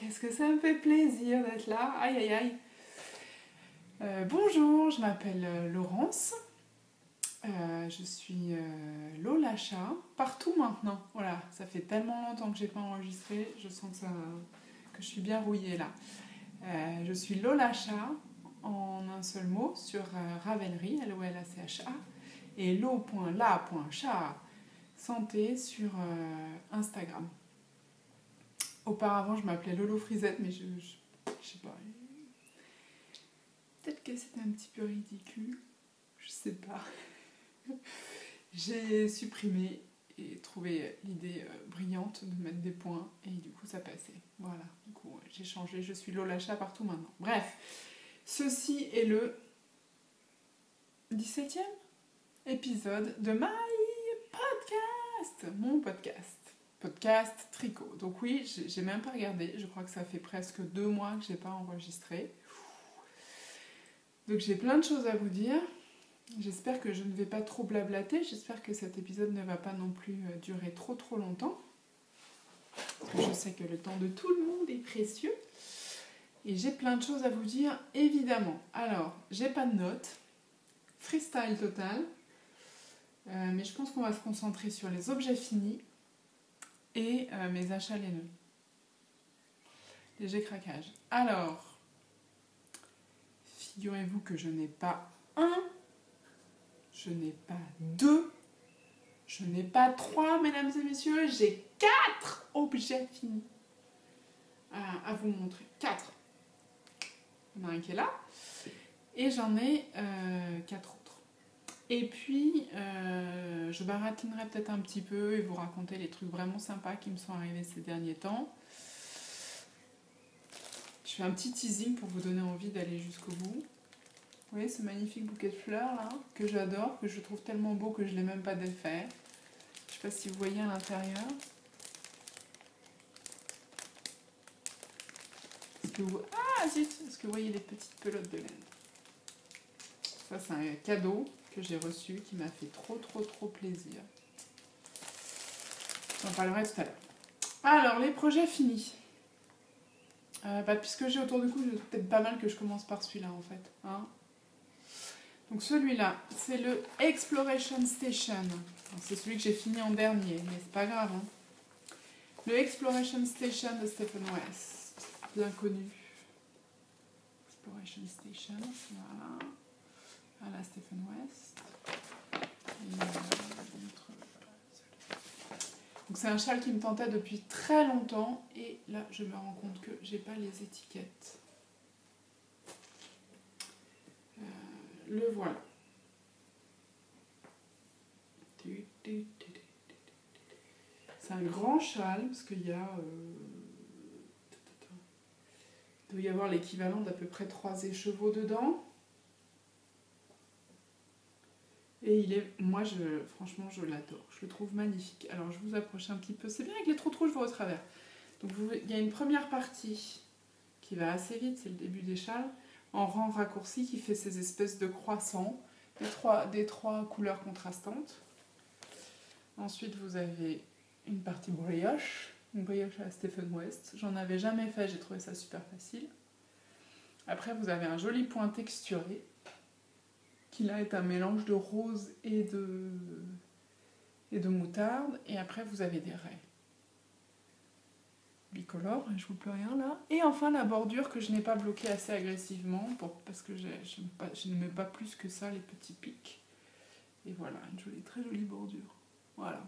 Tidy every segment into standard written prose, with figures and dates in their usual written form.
qu'est-ce que ça me fait plaisir d'être là. Aïe, aïe, aïe. Bonjour, je m'appelle Laurence. Je suis Lola Chat, partout maintenant. Voilà, ça fait tellement longtemps que j'ai pas enregistré, je sens que je suis bien rouillée là. Je suis Lola Chat, en un seul mot, sur Ravelry, L-O-L-A-C-H-A, et lo.la.chat santé sur Instagram. Auparavant, je m'appelais Lolo Frisette, mais je sais pas. Peut-être que c'était un petit peu ridicule, je sais pas. J'ai supprimé et trouvé l'idée brillante de mettre des points, et du coup ça passait. Voilà, du coup j'ai changé, je suis Lola Chat partout maintenant. Bref, ceci est le 17e épisode de My Podcast, mon podcast tricot. Donc oui, j'ai même pas regardé, je crois que ça fait presque 2 mois que j'ai pas enregistré. Donc j'ai plein de choses à vous dire. J'espère que je ne vais pas trop blablater, j'espère que cet épisode ne va pas non plus durer trop longtemps. Parce que je sais que le temps de tout le monde est précieux. Et j'ai plein de choses à vous dire, évidemment. Alors, j'ai pas de notes, freestyle total, mais je pense qu'on va se concentrer sur les objets finis et mes achats laineux. Léger craquage. Alors, figurez-vous que je n'ai pas un, je n'ai pas 2, je n'ai pas 3, mesdames et messieurs, j'ai 4 objets finis à vous montrer. 4. Il y en a un qui est là, et j'en ai 4 autres. Et puis, je baratinerai peut-être un petit peu et vous raconter les trucs vraiment sympas qui me sont arrivés ces derniers temps. Je fais un petit teasing pour vous donner envie d'aller jusqu'au bout. Vous voyez ce magnifique bouquet de fleurs là, que j'adore, que je trouve tellement beau que je ne l'ai même pas défait. Je ne sais pas si vous voyez à l'intérieur. Est-ce que vous voyez les petites pelotes de laine? Ça c'est un cadeau que j'ai reçu qui m'a fait trop plaisir. J'en parlerai tout à l'heure. Alors, les projets finis. Puisque j'ai autour du cou, c'est peut-être pas mal que je commence par celui-là en fait. Hein. Donc celui-là, c'est le Exploration Station. C'est celui que j'ai fini en dernier, mais c'est pas grave. Hein. Le Exploration Station de Stephen West, bien connu. Exploration Station, voilà. Voilà Stephen West. Donc c'est un châle qui me tentait depuis très longtemps et là je me rends compte que j'ai pas les étiquettes. Le voilà. C'est un grand châle parce qu'il y a... il doit y avoir l'équivalent d'à peu près 3 écheveaux dedans. Et il est... Moi, franchement, je l'adore. Je le trouve magnifique. Alors, je vous approche un petit peu. C'est bien avec les trous je vois au travers. Donc, il y a une première partie qui va assez vite. C'est le début des châles. En rang raccourci qui fait ces espèces de croissants. Des trois couleurs contrastantes. Ensuite, vous avez une partie brioche. Une brioche à Stephen West. J'en avais jamais fait. J'ai trouvé ça super facile. Après, vous avez un joli point texturé. Qui là est un mélange de rose et de moutarde. Et après, vous avez des raies bicolores, je ne vois plus rien là. Et enfin, la bordure que je n'ai pas bloquée assez agressivement, parce que je ne mets pas plus que ça, les petits pics. Et voilà, une très jolie bordure. Voilà.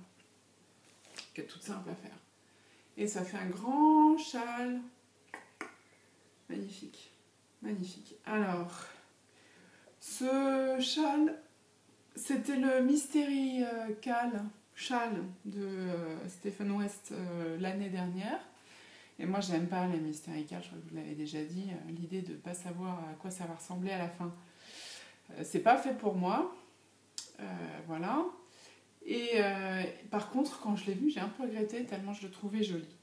Qui est toute simple à faire. Et ça fait un grand châle. Magnifique. Magnifique. Alors... Ce châle, c'était le Mystery châle de Stephen West l'année dernière. Et moi, j'aime pas les Mystery Cal, je crois que vous l'avez déjà dit, l'idée de ne pas savoir à quoi ça va ressembler à la fin. C'est pas fait pour moi. Voilà. Et par contre, quand je l'ai vu, j'ai un peu regretté tellement je le trouvais joli.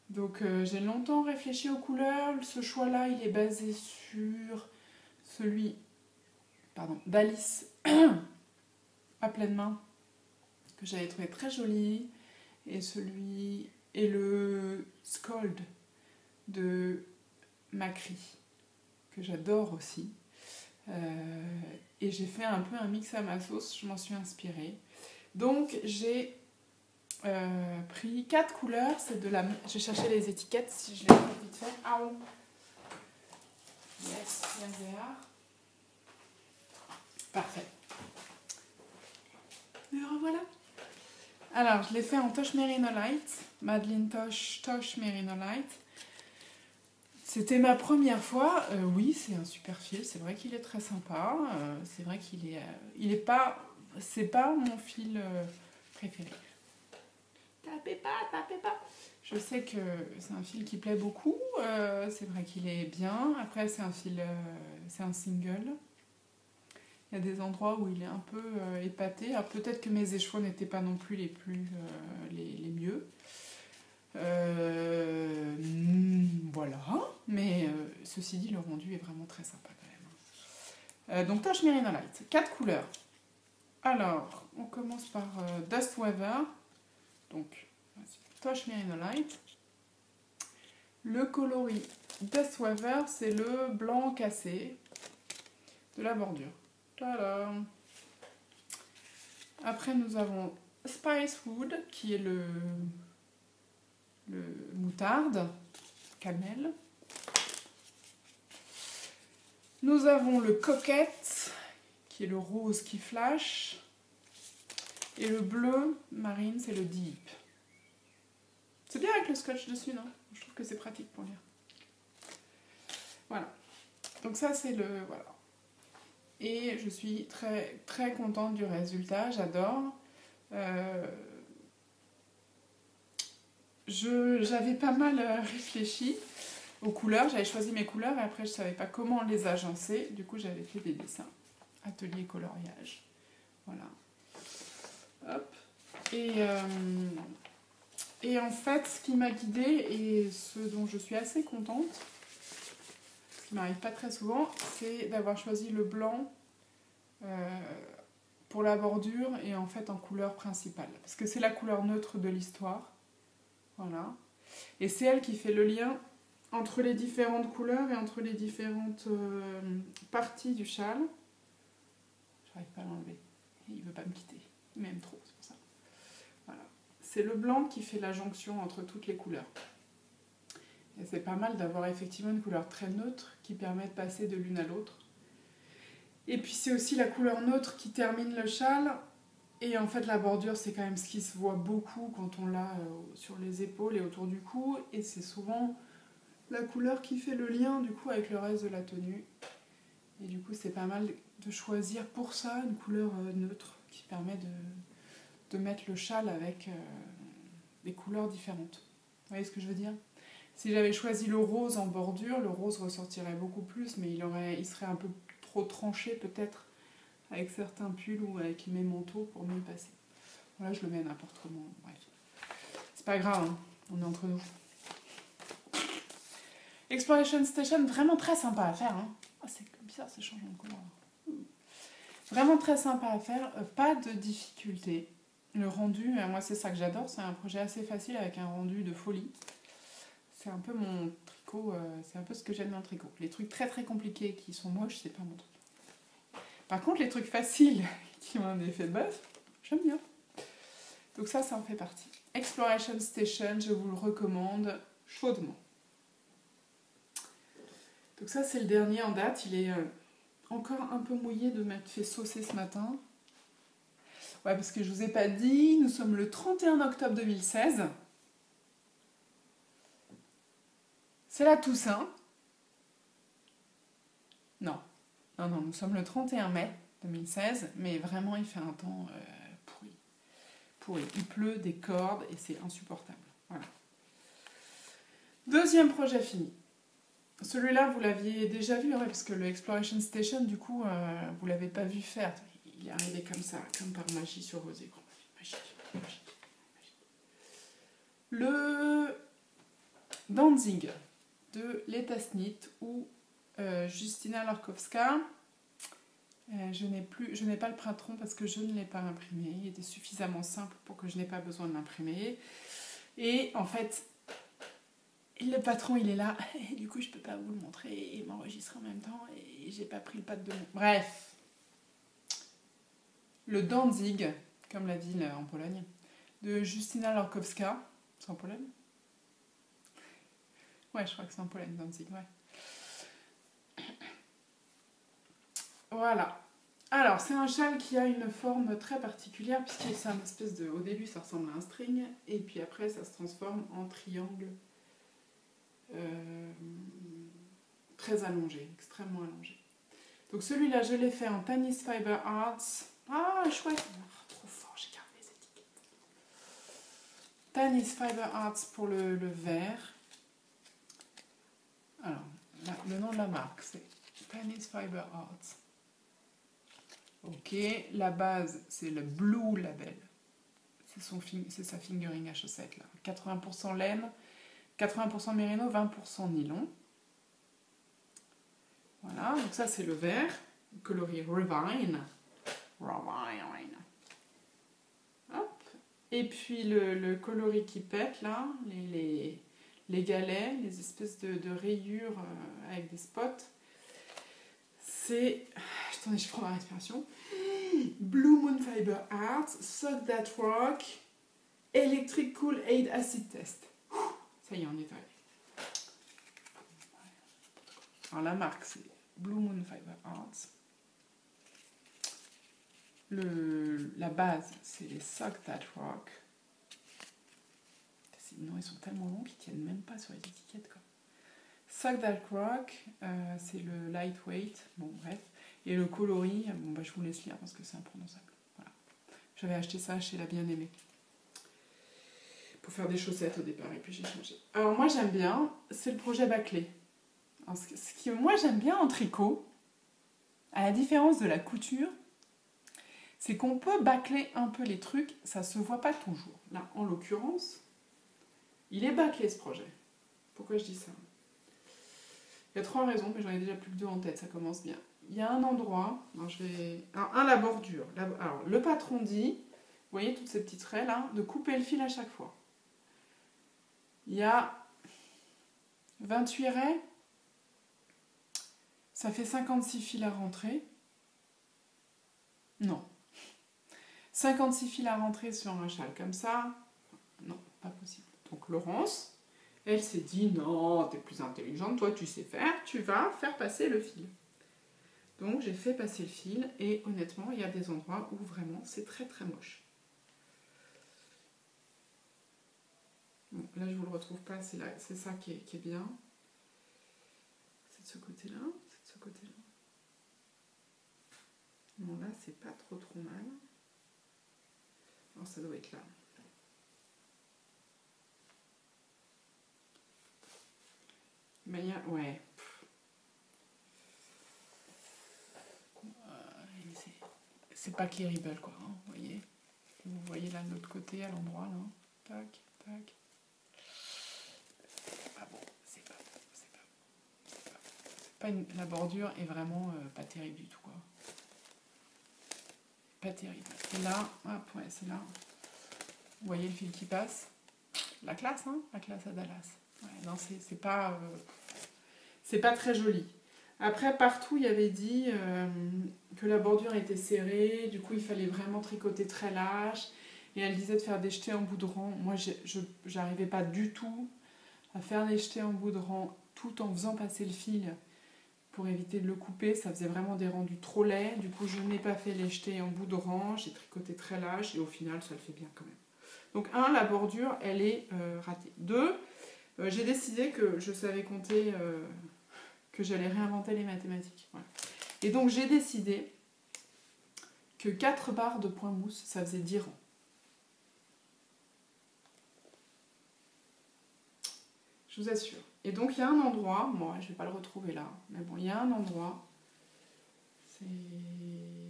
Donc j'ai longtemps réfléchi aux couleurs. Ce choix-là, il est basé sur celui... d'Alice à pleine main que j'avais trouvé très joli et le Scold de Macri, que j'adore aussi. Et j'ai fait un peu un mix à ma sauce, je m'en suis inspirée. Donc j'ai pris 4 couleurs, c'est de la... J'ai cherché les étiquettes si je les trouve vite fait. Ah oh. Yes, bien there. Parfait. Et revoilà. Alors, je l'ai fait en Tosh Merino Light, Madeline Tosh Merino Light. C'était ma première fois. Oui, c'est un super fil, c'est vrai qu'il est très sympa. C'est vrai qu'il est... il est pas... C'est pas mon fil préféré. Tapez pas. Je sais que c'est un fil qui plaît beaucoup. C'est vrai qu'il est bien. Après, c'est un fil... c'est un single. Il y a des endroits où il est un peu épaté. Alors peut-être que mes écheveaux n'étaient pas non plus les mieux. Voilà. Mais ceci dit, le rendu est vraiment très sympa quand même. Donc Tosh Merino Light. 4 couleurs. Alors, on commence par Dust Weather. Donc, Tosh Merino Light. Le coloris Dust Weather, c'est le blanc cassé de la bordure. Tada. Après, nous avons Spicewood, qui est le moutarde, cannelle. Nous avons le Coquette, qui est le rose qui flash. Et le bleu marine, c'est le Deep. C'est bien avec le scotch dessus, non? Je trouve que c'est pratique pour lire. Voilà. Donc ça, c'est le... Voilà. Et je suis très, très contente du résultat, j'adore. J'avais pas mal réfléchi aux couleurs, j'avais choisi mes couleurs et après je savais pas comment les agencer. Du coup, j'avais fait des dessins. Atelier coloriage. Voilà. Hop. Et en fait, ce qui m'a guidée et ce dont je suis assez contente, ce qui m'arrive pas très souvent, c'est d'avoir choisi le blanc pour la bordure et en fait en couleur principale. Parce que c'est la couleur neutre de l'histoire. Voilà. Et c'est elle qui fait le lien entre les différentes couleurs et entre les différentes parties du châle. J'arrive pas à l'enlever. Il veut pas me quitter. Il m'aime trop, c'est pour ça. Voilà. C'est le blanc qui fait la jonction entre toutes les couleurs. Et c'est pas mal d'avoir effectivement une couleur très neutre qui permet de passer de l'une à l'autre. Et puis c'est aussi la couleur neutre qui termine le châle. Et en fait la bordure c'est quand même ce qui se voit beaucoup quand on l'a sur les épaules et autour du cou. Et c'est souvent la couleur qui fait le lien du coup avec le reste de la tenue. Et du coup c'est pas mal de choisir pour ça une couleur neutre qui permet de mettre le châle avec des couleurs différentes. Vous voyez ce que je veux dire? Si j'avais choisi le rose en bordure, le rose ressortirait beaucoup plus, mais il serait un peu trop tranché peut-être avec certains pulls ou avec mes manteaux pour mieux passer. Voilà, je le mets n'importe comment, bref. C'est pas grave, hein, on est entre nous. Exploration Station, vraiment très sympa à faire. Hein. Oh, c'est bizarre ce changement de couleur. Vraiment très sympa à faire, pas de difficulté. Le rendu, moi c'est ça que j'adore, c'est un projet assez facile avec un rendu de folie. C'est un peu mon tricot, c'est un peu ce que j'aime dans le tricot. Les trucs très très compliqués qui sont moches, c'est pas mon truc. Par contre, les trucs faciles qui ont un effet de bœuf, j'aime bien. Donc ça en fait partie. Exploration Station, je vous le recommande chaudement. Donc ça, c'est le dernier en date. Il est encore un peu mouillé de m'être fait saucer ce matin. Ouais, parce que je vous ai pas dit, nous sommes le 31 octobre 2016. C'est la Toussaint. Non, nous sommes le 31 mai 2016, mais vraiment il fait un temps pourri. Il pleut des cordes et c'est insupportable. Voilà. Deuxième projet fini. Celui-là, vous l'aviez déjà vu, ouais, parce que le Exploration Station, du coup, vous l'avez pas vu faire. Il est arrivé comme ça, comme par magie sur vos écrans. Magique. Le Danzig de Letasnit ou Justina Lorkowska. Je n'ai pas le patron parce que je ne l'ai pas imprimé. Il était suffisamment simple pour que je n'ai pas besoin de l'imprimer. Et en fait, Et le patron, il est là, et du coup, je peux pas vous le montrer et m'enregistrer en même temps, et j'ai pas pris le pas de mon... Bref. Le Danzig, comme la ville en Pologne, de Justyna Lankowska. C'est en Pologne? Ouais, je crois que c'est en Pologne, Danzig, ouais. Voilà. Alors, c'est un châle qui a une forme très particulière, puisque c'est une espèce de... Au début, ça ressemble à un string, et puis après, ça se transforme en triangle très allongé, extrêmement allongé. Donc celui-là, je l'ai fait en Tanis Fiber Arts. Ah, chouette! Oh, trop fort, j'ai gardé les étiquettes. Tanis Fiber Arts pour le vert. Alors, là, le nom de la marque, c'est Tanis Fiber Arts. Ok, la base, c'est le Blue Label. C'est sa fingering à chaussettes, là. 80% laine, 80% mérino, 20% nylon. Voilà, donc ça, c'est le vert, coloris Revine. Revine. Hop. Et puis, le coloris qui pète, là, les galets, les espèces de rayures avec des spots, c'est... Attendez, je prends ma respiration. Blue Moon Fiber Arts, Suck That Rock, Electric Cool Aid Acid Test. Ça y est, on est arrivé. Alors la marque, c'est Blue Moon Fiber Arts. La base, c'est les Suck That Rock. Sinon, ils sont tellement longs qu'ils tiennent même pas sur les étiquettes, quoi. Suck That Rock, c'est le lightweight. Bon, bref. Et le coloris, bon, bah, je vous laisse lire parce que c'est imprononçable. Voilà. J'avais acheté ça chez La Bien-Aimée pour faire des chaussettes au départ, et puis j'ai changé. Alors moi j'aime bien, c'est le projet bâclé. Alors, ce que moi j'aime bien en tricot, à la différence de la couture, c'est qu'on peut bâcler un peu les trucs, ça se voit pas toujours. Là, en l'occurrence, il est bâclé ce projet. Pourquoi je dis ça? Il y a 3 raisons, mais j'en ai déjà plus que 2 en tête, ça commence bien. Il y a un endroit, alors, la bordure. Alors, le patron dit, vous voyez toutes ces petites raies là, de couper le fil à chaque fois. Il y a 28 raies, ça fait 56 fils à rentrer. Non. 56 fils à rentrer sur un châle comme ça, non, pas possible. Donc Laurence, elle s'est dit, non, t'es plus intelligente, toi tu sais faire, tu vas faire passer le fil. Donc j'ai fait passer le fil, et honnêtement, il y a des endroits où vraiment c'est très très moche. Bon, là je vous le retrouve pas, c'est ça qui est bien. C'est de ce côté-là, c'est de ce côté-là. Non, là c'est pas trop mal. Alors ça doit être là. Mais il y a... Ouais. C'est pas terrible, quoi, hein, vous voyez. Vous voyez là de l'autre côté, à l'endroit, là. Tac, tac. C'est pas bon, c'est pas bon, c'est pas bon. C'est pas bon. La bordure est vraiment pas terrible du tout, quoi. Pas terrible. Et là, hop, ouais, c'est là. Vous voyez le fil qui passe. La classe, hein, la classe à Dallas. Ouais, non, c'est pas très joli. Après, partout, il y avait dit que la bordure était serrée, du coup, il fallait vraiment tricoter très lâche. Et elle disait de faire des jetés en bout de rang. Moi, j'arrivais pas du tout à faire des jetés en bout de rang tout en faisant passer le fil pour éviter de le couper. Ça faisait vraiment des rendus trop laids. Du coup, je n'ai pas fait les jetés en bout de rang. J'ai tricoté très lâche et au final, ça le fait bien quand même. Donc, 1, la bordure, elle est ratée. 2, j'ai décidé que je savais compter... que j'allais réinventer les mathématiques. Voilà. Et donc j'ai décidé que 4 barres de point mousse, ça faisait 10 rangs. Je vous assure. Et donc il y a un endroit, moi je ne vais pas le retrouver là, mais bon, il y a un endroit, il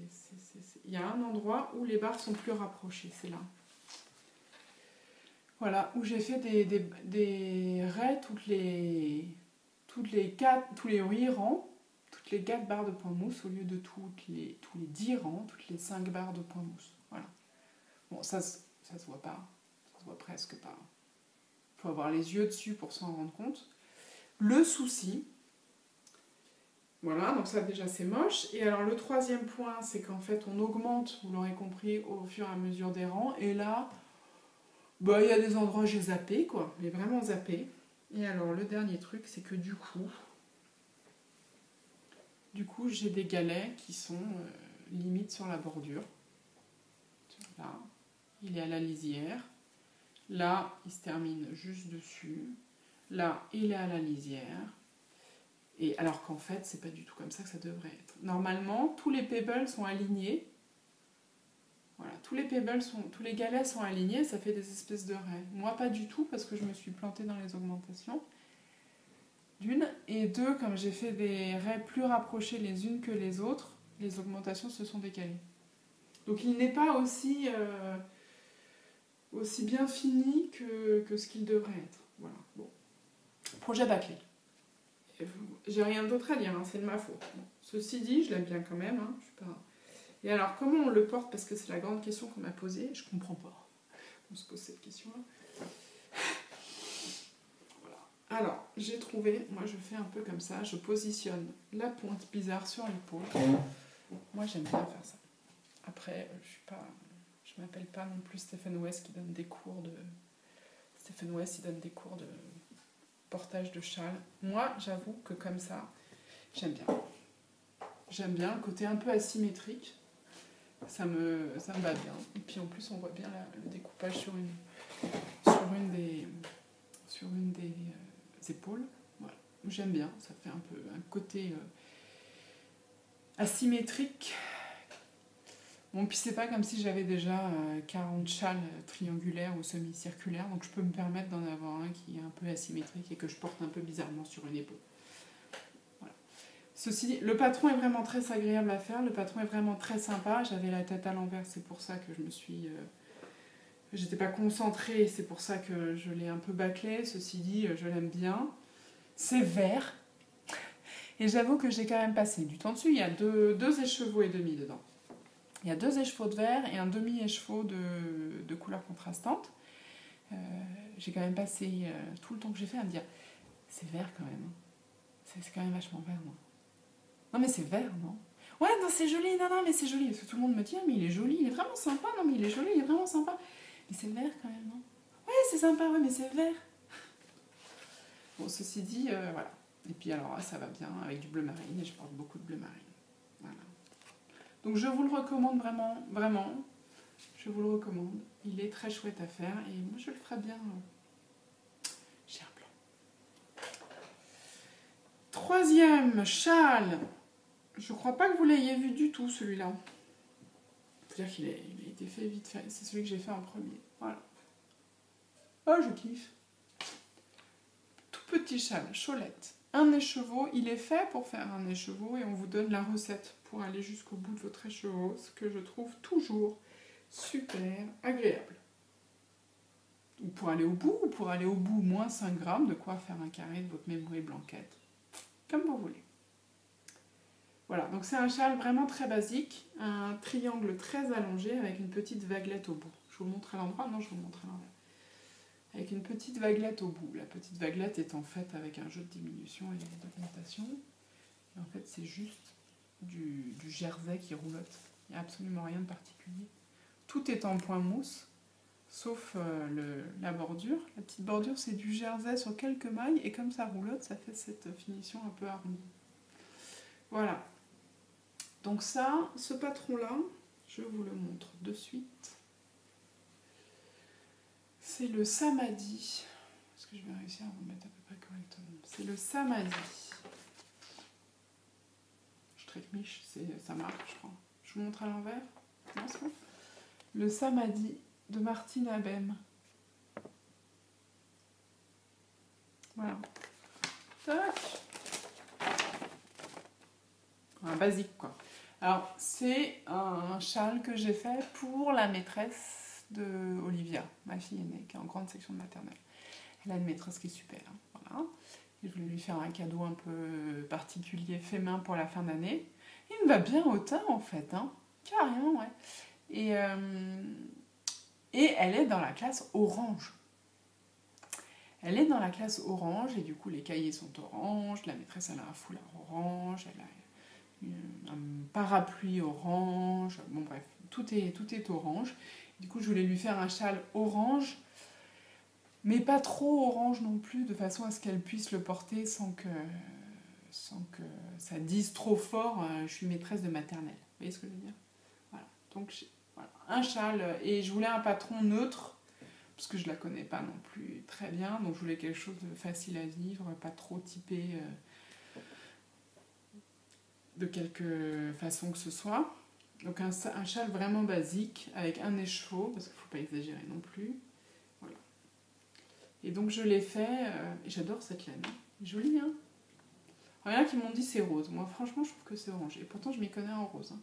y a un endroit où les barres sont plus rapprochées, c'est là. Voilà, où j'ai fait des raies tous les 8 rangs, toutes les 4 barres de point mousse au lieu de tous les 10 rangs, toutes les 5 barres de point mousse. Voilà. Bon, ça se voit pas, ça se voit presque pas. faut avoir les yeux dessus pour s'en rendre compte. Le souci, voilà, donc ça déjà c'est moche. Et alors le troisième point, c'est qu'en fait on augmente, vous l'aurez compris, au fur et à mesure des rangs. Et là, bah, il y a des endroits où j'ai zappé, quoi, mais vraiment zappé. Et alors le dernier truc, c'est que du coup j'ai des galets qui sont limite sur la bordure. Là, il est à la lisière. Là, il se termine juste dessus. Là, il est à la lisière. Et alors qu'en fait, c'est pas du tout comme ça que ça devrait être. Normalement, tous les pebbles sont alignés. Voilà, tous les galets sont alignés, ça fait des espèces de raies. Moi, pas du tout, parce que je me suis plantée dans les augmentations. D'une. Et deux, comme j'ai fait des raies plus rapprochées les unes que les autres, les augmentations se sont décalées. Donc il n'est pas aussi bien fini que ce qu'il devrait être. Voilà. Bon. Projet bâclé. J'ai rien d'autre à dire, hein, c'est de ma faute. Bon. Ceci dit, je l'aime bien quand même. Hein, je suis pas... Et alors, comment on le porte? Parce que c'est la grande question qu'on m'a posée. Je comprends pas. On se pose cette question-là. Voilà. Alors, j'ai trouvé, moi je fais un peu comme ça, je positionne la pointe bizarre sur l'épaule. Moi j'aime bien faire ça. Après, je m'appelle pas non plus Stephen West qui donne des cours de... Stephen West, il donne des cours de portage de châle. Moi, j'avoue que comme ça, j'aime bien. J'aime bien le côté un peu asymétrique. Ça me va bien. Et puis en plus, on voit bien le découpage sur une des épaules. Voilà. J'aime bien. Ça fait un peu un côté asymétrique. Bon, puis c'est pas comme si j'avais déjà 40 châles triangulaires ou semi-circulaires, donc je peux me permettre d'en avoir un qui est un peu asymétrique et que je porte un peu bizarrement sur une épaule. Voilà. Ceci dit, le patron est vraiment très agréable à faire, le patron est vraiment très sympa. J'avais la tête à l'envers, c'est pour ça que j'étais pas concentrée, c'est pour ça que je l'ai un peu bâclé. Ceci dit, je l'aime bien. C'est vert. Et j'avoue que j'ai quand même passé du temps dessus. Il y a deux écheveaux et demi dedans. Il y a 2 écheveaux de vert et un demi-écheveau de couleur contrastante. J'ai quand même passé tout le temps que j'ai fait à me dire c'est vert quand même. C'est quand même vachement vert, non? Non, mais c'est vert, non? Ouais, non, c'est joli, non, mais c'est joli. Parce que tout le monde me dit ah, mais il est joli, il est vraiment sympa. Non, mais il est joli, il est vraiment sympa. Mais c'est vert quand même, non? Ouais, c'est sympa, ouais, mais c'est vert. Bon, ceci dit, voilà. Et puis alors, ça va bien avec du bleu marine et je porte beaucoup de bleu marine. Voilà. Donc je vous le recommande vraiment, vraiment, je vous le recommande. Il est très chouette à faire et moi je le ferai bien chez un blanc. Troisième châle, je crois pas que vous l'ayez vu du tout celui-là. C'est-à-dire qu'il a été fait vite fait, c'est celui que j'ai fait en premier. Voilà. Oh, je kiffe. Tout petit châle, cholette. Un écheveau, il est fait pour faire un écheveau et on vous donne la recette pour aller jusqu'au bout de votre écheveau, ce que je trouve toujours super agréable. Ou pour aller au bout, ou pour aller au bout moins 5 grammes, de quoi faire un carré de votre mémoire blanquette. Comme vous voulez. Voilà, donc c'est un châle vraiment très basique, un triangle très allongé avec une petite vaguelette au bout. Je vous montre à l'endroit? Non, je vous montre à l'envers. Avec une petite vaguelette au bout. La petite vaguelette est en fait avec un jeu de diminution et d'augmentation. Et en fait, c'est juste du jersey qui roulotte. Il n'y a absolument rien de particulier. Tout est en point mousse, sauf la bordure. La petite bordure, c'est du jersey sur quelques mailles, et comme ça roulotte, ça fait cette finition un peu arrondie. Voilà. Donc ça, ce patron-là, je vous le montre de suite. C'est le Samadhi. Est-ce que je vais réussir à vous mettre à peu près correctement? C'est le Samadhi. Je trémiche, ça marche, je crois. Je vous montre à l'envers. Non, c'est bon. Le Samadhi de Martine Abem. Voilà. Tac. Un basique, quoi. Alors, c'est un châle que j'ai fait pour la maîtresse de Olivia, ma fille aînée, qui est en grande section de maternelle. Elle a une maîtresse qui est super. Hein, voilà. Et je voulais lui faire un cadeau un peu particulier, fait main pour la fin d'année. Il me va bien au teint, en fait. Hein. Carrément, ouais. Et elle est dans la classe orange. Elle est dans la classe orange et du coup les cahiers sont orange, la maîtresse elle a un foulard orange, elle a un parapluie orange, bon bref, tout est orange. Du coup je voulais lui faire un châle orange, mais pas trop orange non plus, de façon à ce qu'elle puisse le porter sans que ça dise trop fort, je suis maîtresse de maternelle. Vous voyez ce que je veux dire? Voilà, donc voilà, un châle, et je voulais un patron neutre, parce que je la connais pas non plus très bien, donc je voulais quelque chose de facile à vivre, pas trop typé de quelque façon que ce soit. Donc un châle vraiment basique, avec un écheveau, parce qu'il ne faut pas exagérer non plus. Voilà. Et donc je l'ai fait, et j'adore cette laine. Jolie, hein? Il y en a qui m'ont dit c'est rose. Moi franchement je trouve que c'est orange. Et pourtant je m'y connais en rose. Hein.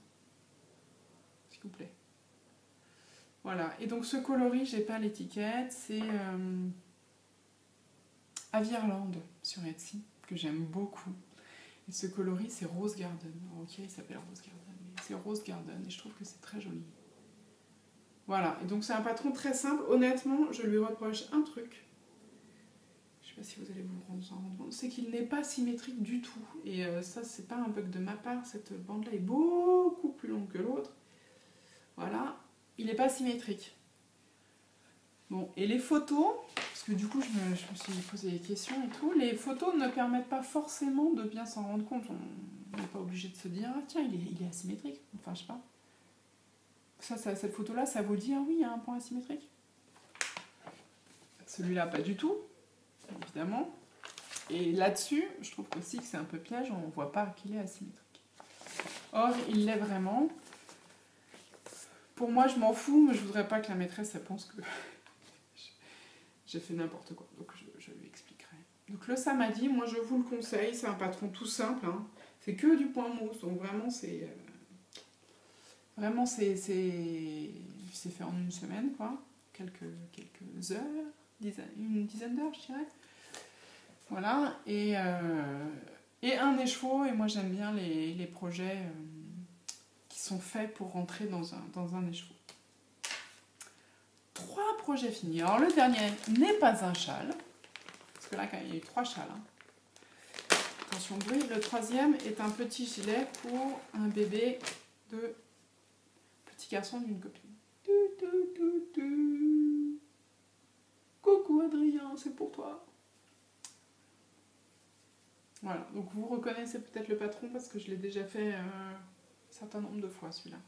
S'il vous plaît. Voilà, et donc ce coloris, j'ai pas l'étiquette, c'est Avirland sur Etsy, que j'aime beaucoup. Et ce coloris, c'est Rose Garden. Ok, il s'appelle Rose Garden, mais c'est Rose Garden, et je trouve que c'est très joli. Voilà, et donc c'est un patron très simple. Honnêtement, je lui reproche un truc. Je sais pas si vous allez vous rendre compte, c'est qu'il n'est pas symétrique du tout. Et ça, c'est pas un bug de ma part, cette bande-là est beaucoup plus longue que l'autre. Voilà. Il n'est pas symétrique. Bon, et les photos, parce que du coup je me suis posé des questions et tout, les photos ne permettent pas forcément de bien s'en rendre compte. On n'est pas obligé de se dire, ah tiens, il est asymétrique. Enfin, je sais pas. Cette photo-là, ça vous dit, ah oui, il y a un point asymétrique. Celui-là, pas du tout, évidemment. Et là-dessus, je trouve aussi que c'est un peu piège, on ne voit pas qu'il est asymétrique. Or, il l'est vraiment. Pour moi, je m'en fous, mais je voudrais pas que la maîtresse, elle pense que j'ai fait n'importe quoi. Donc, je lui expliquerai. Donc, le samedi, moi, je vous le conseille. C'est un patron tout simple. Hein. C'est que du point mousse. Donc, vraiment, c'est... c'est fait en une semaine, quoi. Quelques heures. Une dizaine d'heures, je dirais. Voilà. Et un écheveau. Et moi, j'aime bien les projets... qui sont faits pour rentrer dans un écheveau. 3 projets finis. Alors le dernier n'est pas un châle, parce que là quand il y a eu 3 châles. Hein. Attention bruit. Le 3e est un petit gilet pour un bébé de petit garçon d'une copine. Coucou Adrien, c'est pour toi. Voilà, donc vous reconnaissez peut-être le patron parce que je l'ai déjà fait un certain nombre de fois celui-là.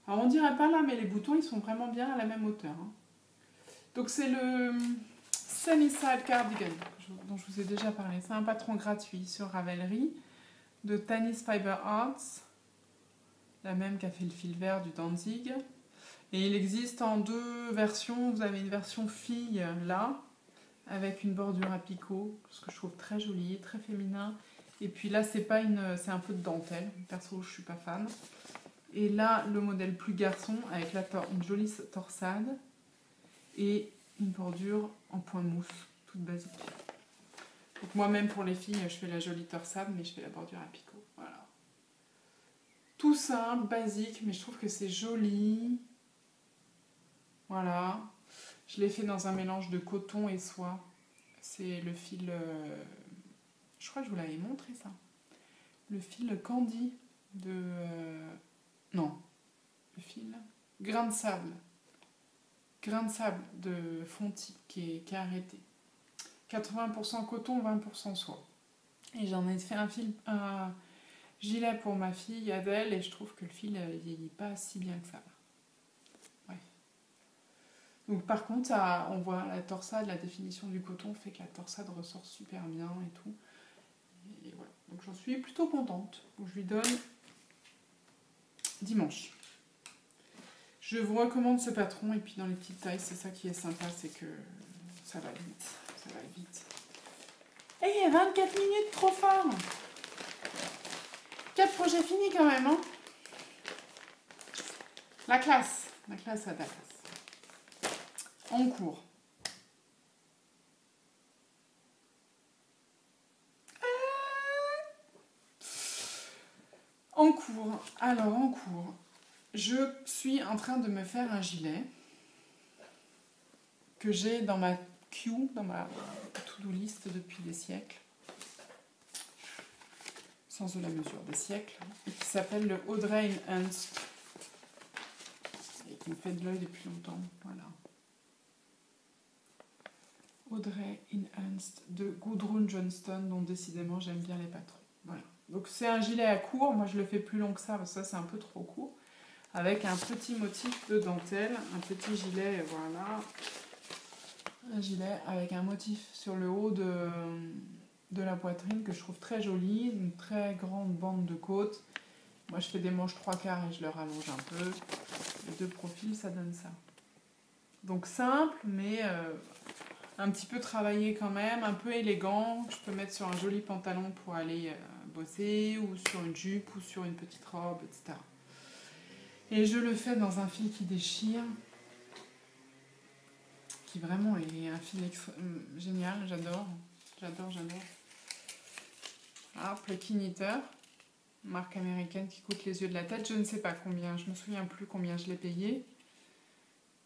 Alors on dirait pas là, mais les boutons ils sont vraiment bien à la même hauteur. Hein. Donc c'est le Sunnyside Cardigan dont je vous ai déjà parlé. C'est un patron gratuit sur Ravelry de Tanis Fiber Arts, la même qui a fait le fil vert du Danzig. Et il existe en 2 versions. Vous avez une version fille là, avec une bordure à picot, ce que je trouve très joli, très féminin. Et puis là c'est un peu de dentelle. Perso je suis pas fan. Et là, le modèle plus garçon, avec une jolie torsade et une bordure en point mousse, toute basique. Donc moi-même, pour les filles, je fais la jolie torsade, mais je fais la bordure à picot. Voilà. Tout simple, basique, mais je trouve que c'est joli. Voilà. Je l'ai fait dans un mélange de coton et soie. C'est le fil... je crois que je vous l'avais montré, ça. Le fil Candy de... non, le fil grain de sable de Fonty qui est arrêté. 80% coton, 20% soie. Et j'en ai fait un gilet pour ma fille Adèle et je trouve que le fil vieillit pas si bien que ça. Bref. Donc par contre, on voit la torsade, la définition du coton fait que la torsade ressort super bien et tout. Et voilà. Donc j'en suis plutôt contente. Donc, je lui donne dimanche. Je vous recommande ce patron et puis dans les petites tailles, c'est ça qui est sympa, c'est que ça va vite. Ça va vite. Et 24 minutes, trop fort! 4 projets finis quand même, hein? La classe à Dallas. En cours. En cours. Alors, en cours. Je suis en train de me faire un gilet que j'ai dans ma queue, dans ma to-do list depuis des siècles. Sens de la mesure, des siècles. Et qui s'appelle le Audrey Enhanced. Et qui me fait de l'œil depuis longtemps. Voilà. Audrey Enhanced de Gudrun Johnston, dont décidément j'aime bien les patrons. Voilà. Donc c'est un gilet à court, moi je le fais plus long que ça, parce que ça c'est un peu trop court. Avec un petit motif de dentelle, un petit gilet, voilà. Un gilet avec un motif sur le haut de la poitrine que je trouve très joli, une très grande bande de côte. Moi je fais des manches 3/4 et je le rallonge un peu. Les deux profils, ça donne ça. Donc simple, mais un petit peu travaillé quand même, un peu élégant. Je peux mettre sur un joli pantalon pour aller bosser, ou sur une jupe, ou sur une petite robe, etc. Et je le fais dans un fil qui déchire, qui vraiment est un fil génial, j'adore. J'adore. Ah, Plucky Knitter, marque américaine qui coûte les yeux de la tête. Je ne sais pas combien, je me souviens plus combien je l'ai payé.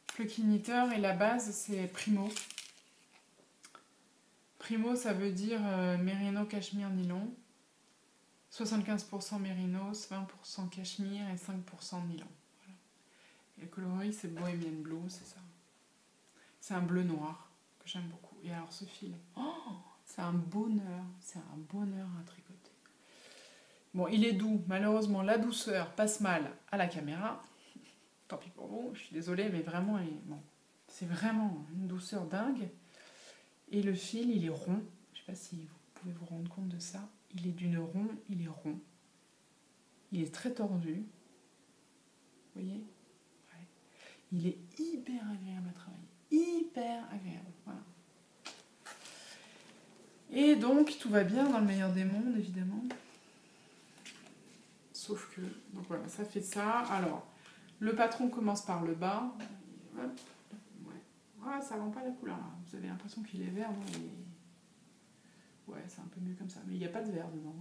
Plucky Knitter, et la base c'est Primo. Primo, ça veut dire mérino, cachemire, nylon. 75% mérinos, 20% cachemire et 5% nylon. Voilà. Et le coloris, c'est Bohemian Blue, c'est ça. C'est un bleu noir que j'aime beaucoup. Et alors ce fil, c'est un bonheur à tricoter. Bon, il est doux. Malheureusement, la douceur passe mal à la caméra. Tant pis pour vous, je suis désolée, mais vraiment, c'est vraiment une douceur dingue. Et le fil, il est rond. Je ne sais pas si vous pouvez vous rendre compte de ça. Il est il est rond. Il est très tordu. Vous voyez ? Ouais. Il est hyper agréable à travailler. Hyper agréable. Voilà. Et donc, tout va bien dans le meilleur des mondes, évidemment. Sauf que... Donc voilà, ça fait ça. Alors, le patron commence par le bas. Hop. Ouais. Ah, ça rend pas la couleur, là. Vous avez l'impression qu'il est vert, non ? Ouais, c'est un peu mieux comme ça. Mais il n'y a pas de vert dedans.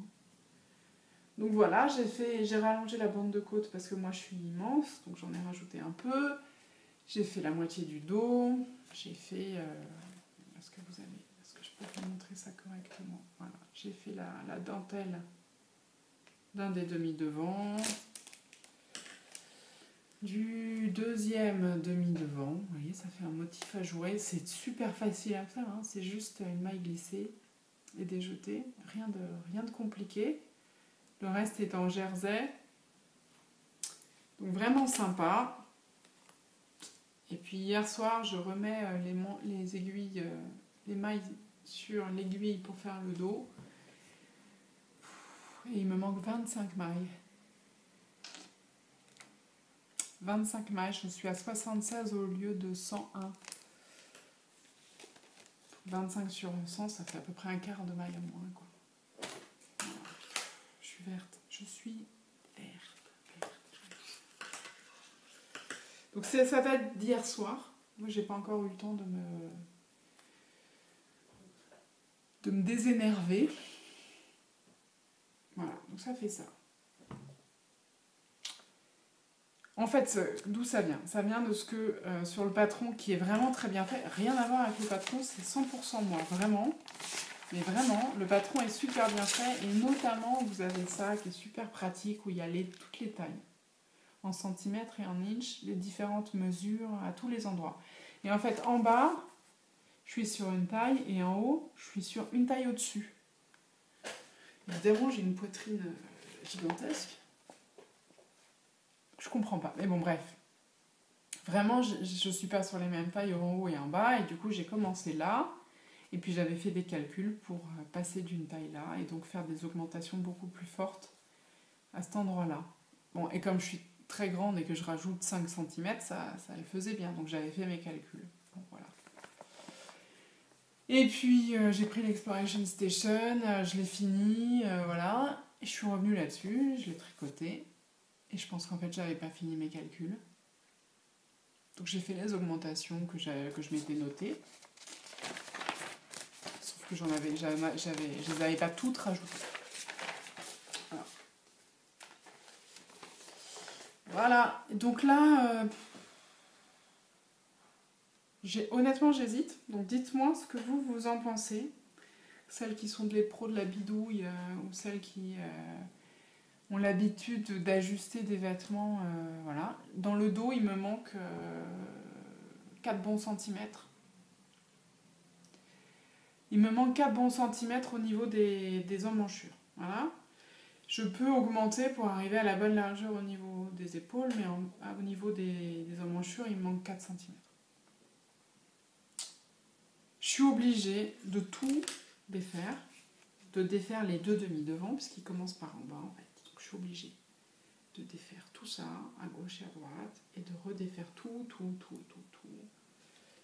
Donc voilà, j'ai rallongé la bande de côte parce que moi je suis immense, donc j'en ai rajouté un peu. J'ai fait la moitié du dos. J'ai fait... est-ce que je peux vous montrer ça correctement ? Voilà, j'ai fait la dentelle d'un des demi-devants. Du deuxième demi-devant. Vous voyez, ça fait un motif à jouer. C'est super facile à faire, hein. C'est juste une maille glissée et déjetée. Rien de compliqué. Le reste est en jersey. Donc vraiment sympa. Et puis hier soir, je remets les aiguilles, les mailles sur l'aiguille pour faire le dos. Et il me manque 25 mailles. 25 mailles, je suis à 76 au lieu de 101. 25 sur 100, ça fait à peu près un quart de maille à moins, quoi. Je suis verte. Donc ça date d'hier soir. Moi, j'ai pas encore eu le temps de me désénerver. Voilà, donc ça fait ça. En fait, d'où ça vient ? Ça vient de ce que, sur le patron, qui est vraiment très bien fait, rien à voir avec le patron, c'est 100% moi, vraiment. Mais vraiment, le patron est super bien fait, et notamment, vous avez ça qui est super pratique, où il y a toutes les tailles, en centimètres et en inches, les différentes mesures à tous les endroits. Et en fait, en bas, je suis sur une taille, et en haut, je suis sur une taille au-dessus. Évidemment, j'ai une poitrine gigantesque. Je comprends pas, mais bon, bref. Vraiment, je suis pas sur les mêmes tailles en haut et en bas, et du coup, j'ai commencé là, et puis j'avais fait des calculs pour passer d'une taille là, et donc faire des augmentations beaucoup plus fortes à cet endroit-là. Bon, et comme je suis très grande et que je rajoute 5 cm, ça le faisait bien, donc j'avais fait mes calculs. Bon, voilà. Et puis, j'ai pris l'Exploration Station, je l'ai fini, voilà, et je suis revenue là-dessus, je l'ai tricoté. Et je pense qu'en fait, j'avais pas fini mes calculs. Donc j'ai fait les augmentations que je m'étais notées. Sauf que je les avais pas toutes rajoutées. Voilà. Donc là, Honnêtement, j'hésite. Donc dites-moi ce que vous en pensez. Celles qui sont des pros de la bidouille ou celles qui ont l'habitude d'ajuster des vêtements. Voilà. Dans le dos, il me manque 4 bons centimètres. Il me manque 4 bons centimètres au niveau des emmanchures. Voilà. Je peux augmenter pour arriver à la bonne largeur au niveau des épaules, mais au niveau des emmanchures, il me manque 4 centimètres. Je suis obligée de tout défaire, de défaire les deux demi devant, puisqu'ils commencent par en bas en fait. Donc je suis obligée de défaire tout ça, à gauche et à droite, et de redéfaire tout,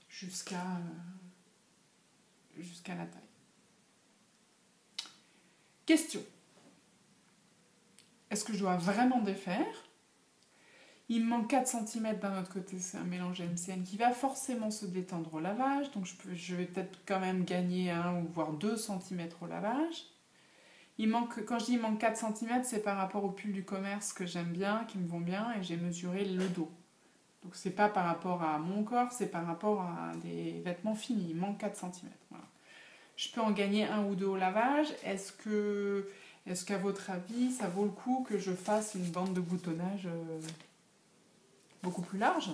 jusqu'à la taille. Question. Est-ce que je dois vraiment défaire ? Il me manque 4 cm d'un autre côté, c'est un mélange MCN qui va forcément se détendre au lavage, donc je vais peut-être quand même gagner 1 ou voire 2 cm au lavage. Quand je dis il manque 4 cm, c'est par rapport au pull du commerce que j'aime bien, qui me vont bien, et j'ai mesuré le dos. Donc c'est pas par rapport à mon corps, c'est par rapport à des vêtements finis, il manque 4 cm. Voilà. Je peux en gagner 1 ou 2 au lavage. Est-ce qu'à votre avis, ça vaut le coup que je fasse une bande de boutonnage beaucoup plus large?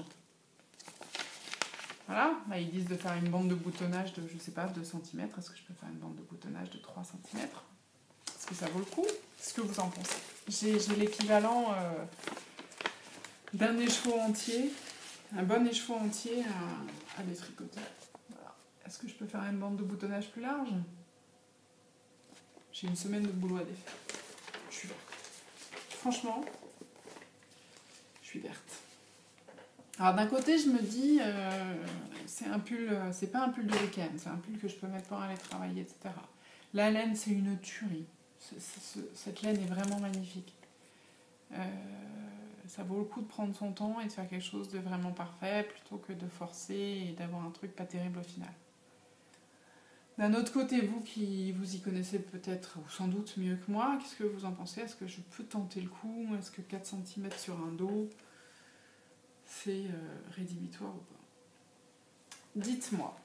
Voilà, là ils disent de faire une bande de boutonnage de, je sais pas, 2 cm. Est-ce que je peux faire une bande de boutonnage de 3 cm? Est-ce que ça vaut le coup? Qu'est-ce que vous en pensez? J'ai l'équivalent d'un écheveau entier, un bon écheveau entier à détricoter. Voilà. Est-ce que je peux faire une bande de boutonnage plus large? J'ai une semaine de boulot à défaire. Je suis verte. Franchement, je suis verte. Alors d'un côté, je me dis, c'est un pull, c'est pas un pull de week-end, c'est un pull que je peux mettre pour aller travailler, etc. La laine, c'est une tuerie. Cette laine est vraiment magnifique. Ça vaut le coup de prendre son temps et de faire quelque chose de vraiment parfait plutôt que de forcer et d'avoir un truc pas terrible au final. D'un autre côté, vous qui vous y connaissez peut-être ou sans doute mieux que moi, qu'est-ce que vous en pensez? Est-ce que je peux tenter le coup? Est-ce que 4 cm sur un dos, c'est rédhibitoire ou pas? Dites-moi.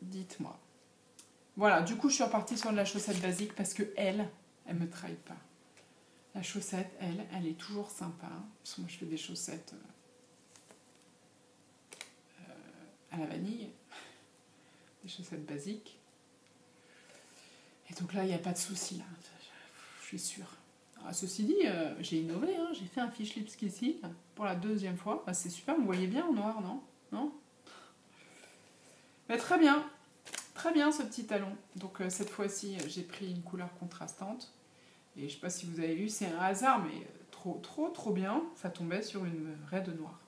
Dites-moi. Voilà, du coup, je suis repartie sur de la chaussette basique parce que elle me trahit pas. La chaussette, elle est toujours sympa. Parce que moi, je fais des chaussettes à la vanille. Des chaussettes basiques. Et donc là, il n'y a pas de souci, là. Je suis sûre. Alors, ceci dit, j'ai innové, hein. J'ai fait un fiche lipstick ici, pour la 2e fois. Bah, c'est super, vous voyez bien en noir, non? Non? Mais très bien ce petit talon. Donc cette fois-ci, j'ai pris une couleur contrastante. Et je ne sais pas si vous avez vu, c'est un hasard, mais trop bien. Ça tombait sur une raie de noir.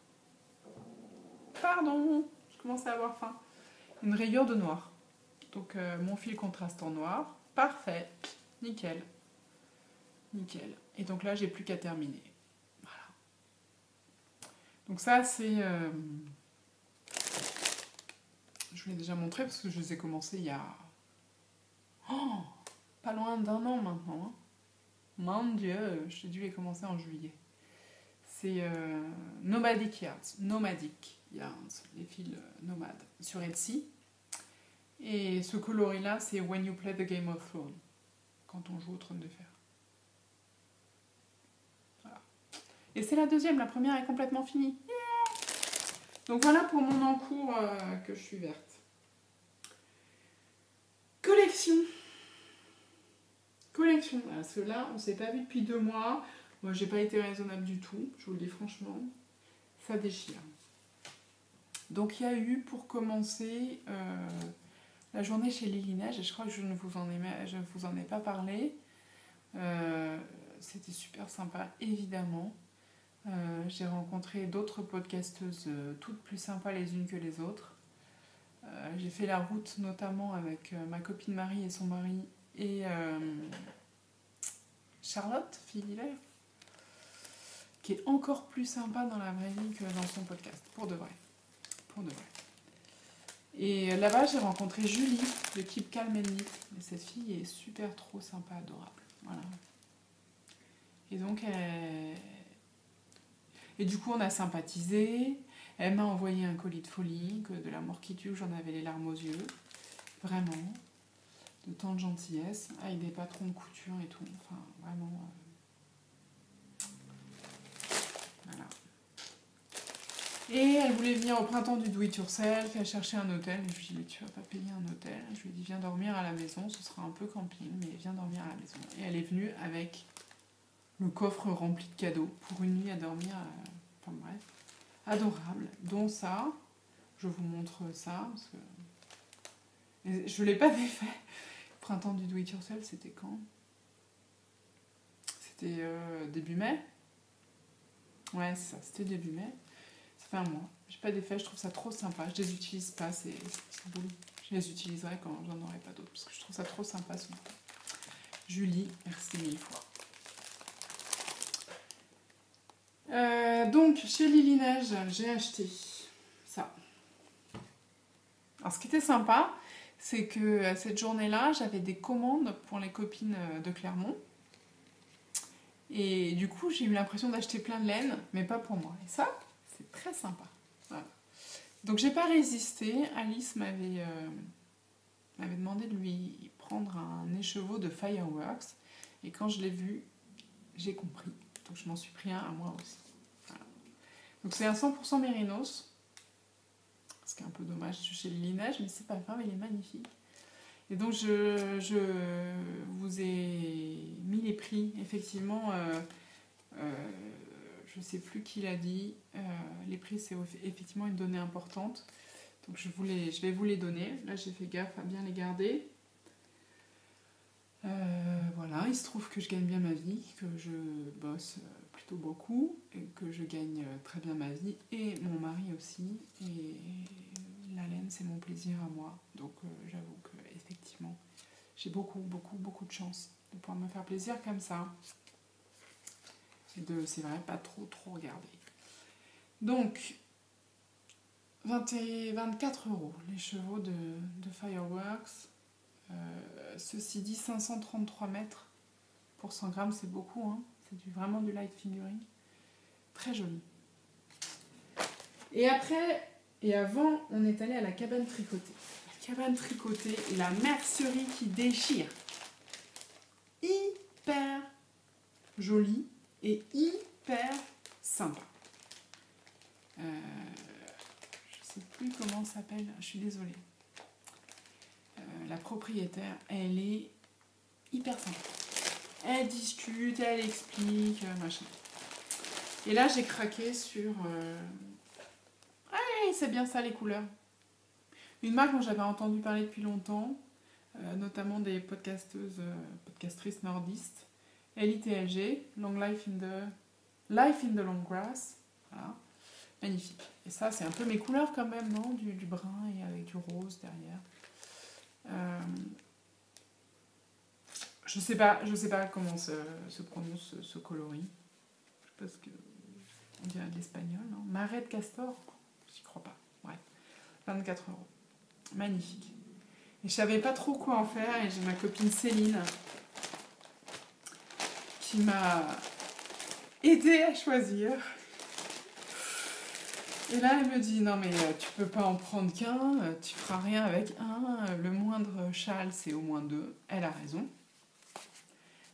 Pardon, je commence à avoir faim. Une rayure de noir. Donc mon fil contrastant noir. Parfait. Nickel. Nickel. Et donc là, j'ai plus qu'à terminer. Voilà. Donc ça, c'est... Je vous l'ai déjà montré parce que je les ai commencés il y a... Oh, pas loin d'1 an maintenant. Hein. Mon Dieu, j'ai dû les commencer en juillet. C'est Nomadic Yarns, les fils nomades, sur Etsy. Et ce coloris-là, c'est When You Play the Game of Thrones, quand on joue au trône de fer. Voilà. Et c'est la 2e, la première est complètement finie. Yeah. Donc voilà pour mon encours que je suis verte. Collection. Parce que là, on ne s'est pas vu depuis 2 mois. Moi, j'ai pas été raisonnable du tout, je vous le dis franchement. Ça déchire. Donc il y a eu, pour commencer, la journée chez Lily Neige, et je crois que je ne vous en ai pas parlé. C'était super sympa, évidemment. J'ai rencontré d'autres podcasteuses toutes plus sympas les unes que les autres. J'ai fait la route notamment avec ma copine Marie et son mari et Charlotte, fille d'hiver, qui est encore plus sympa dans la vraie vie que dans son podcast, pour de vrai. Et là-bas, j'ai rencontré Julie de Keep Calm and Neat. Et cette fille est super trop sympa, adorable. Voilà. Et donc, et du coup, on a sympathisé. Elle m'a envoyé un colis de folie, que de l'amour qui tue, j'en avais les larmes aux yeux. Vraiment. De tant de gentillesse, avec des patrons de couture et tout. Enfin, vraiment... voilà. Et elle voulait venir au printemps du do it yourself, elle cherchait un hôtel. Et je lui ai dit, mais tu vas pas payer un hôtel. Je lui ai dit, viens dormir à la maison, ce sera un peu camping, mais viens dormir à la maison. Et elle est venue avec le coffre rempli de cadeaux pour une nuit à dormir. Enfin bref, adorable. Dont ça, je vous montre ça, parce que je ne l'ai pas défait. Le printemps du do it yourself, c'était quand? C'était début mai. Ouais, c'est ça, c'était début mai. Ça fait un mois. J'ai pas défait, je trouve ça trop sympa. Je les utilise pas, c'est beau. Je les utiliserai quand j'en aurai pas d'autres, parce que je trouve ça trop sympa ce bouquin. Julie, merci mille fois. Donc, chez Lily Neige, j'ai acheté ça. Alors, ce qui était sympa, c'est que cette journée-là, j'avais des commandes pour les copines de Clermont. Et du coup, j'ai eu l'impression d'acheter plein de laine, mais pas pour moi. Et ça, c'est très sympa. Voilà. Donc, j'ai pas résisté. Alice m'avait demandé de lui prendre un écheveau de Fireworks. Et quand je l'ai vu, j'ai compris. Donc, je m'en suis pris un à moi aussi. Voilà. Donc, c'est un 100% mérinos. Ce qui est un peu dommage chez Lily Neige, mais c'est pas grave, il est magnifique. Et donc, je vous ai mis les prix. Effectivement, je ne sais plus qui l'a dit. Les prix, c'est effectivement une donnée importante. Donc, je vais vous les donner. Là, j'ai fait gaffe à bien les garder. Voilà, il se trouve que je gagne bien ma vie, que je bosse plutôt beaucoup, et que je gagne très bien ma vie, et mon mari aussi. Et la laine, c'est mon plaisir à moi. Donc, j'avoue que effectivement, j'ai beaucoup de chance de pouvoir me faire plaisir comme ça. C'est vrai, pas trop regarder. Donc, 24 € les chevaux de Fireworks. Ceci dit, 533 mètres pour 100 grammes, c'est beaucoup. Hein. C'est vraiment du light fingering. Très joli. Et après, et avant, on est allé à la cabane tricotée. La cabane tricotée, la mercerie qui déchire. Hyper jolie et hyper sympa. Je sais plus comment ça s'appelle, je suis désolée. La propriétaire, elle est hyper sympa. Elle discute, elle explique, machin. Et là, j'ai craqué sur... Ah, c'est bien ça, les couleurs. Une marque dont j'avais entendu parler depuis longtemps, notamment des podcastrices nordistes. LITLG, Long Life in the Long Grass. Voilà. Magnifique. Et ça, c'est un peu mes couleurs quand même, non? Du brun et avec du rose derrière. Je sais pas comment se prononce ce coloris. Je pense que on dirait de l'espagnol, non? Marais de Castor? J'y crois pas. Ouais. 24 €. Magnifique. Et je savais pas trop quoi en faire et j'ai ma copine Céline qui m'a aidée à choisir. Et là, elle me dit, non mais tu peux pas en prendre qu'un, tu feras rien avec un, le moindre châle c'est au moins 2. Elle a raison.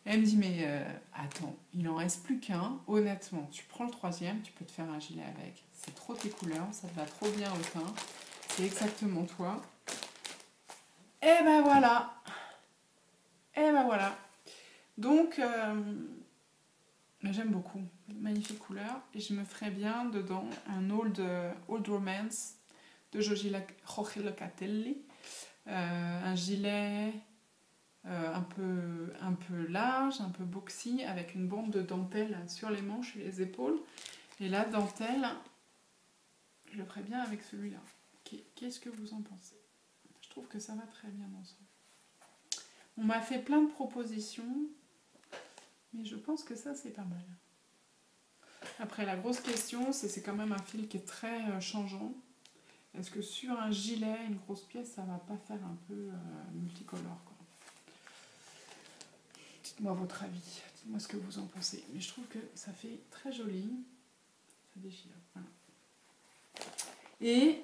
Elle me dit, mais attends, il en reste plus qu'un, honnêtement, tu prends le 3e, tu peux te faire un gilet avec. C'est trop tes couleurs, ça te va trop bien au teint, c'est exactement toi. Et ben voilà. Et ben voilà. Donc, j'aime beaucoup. Magnifique couleur. Et je me ferais bien dedans un Old Romance de Jorge Locatelli. Un gilet un peu large, un peu boxy, avec une bande de dentelle sur les manches et les épaules. Et la dentelle, je le ferais bien avec celui-là. Qu'est-ce que vous en pensez? Je trouve que ça va très bien ensemble. On m'a fait plein de propositions, mais je pense que ça, c'est pas mal. Après, la grosse question, c'est quand même un fil qui est très changeant. Est-ce que sur un gilet, une grosse pièce, ça va pas faire un peu multicolore, quoi? Dites-moi votre avis, dites-moi ce que vous en pensez. Mais je trouve que ça fait très joli, ça déchire. Voilà. Et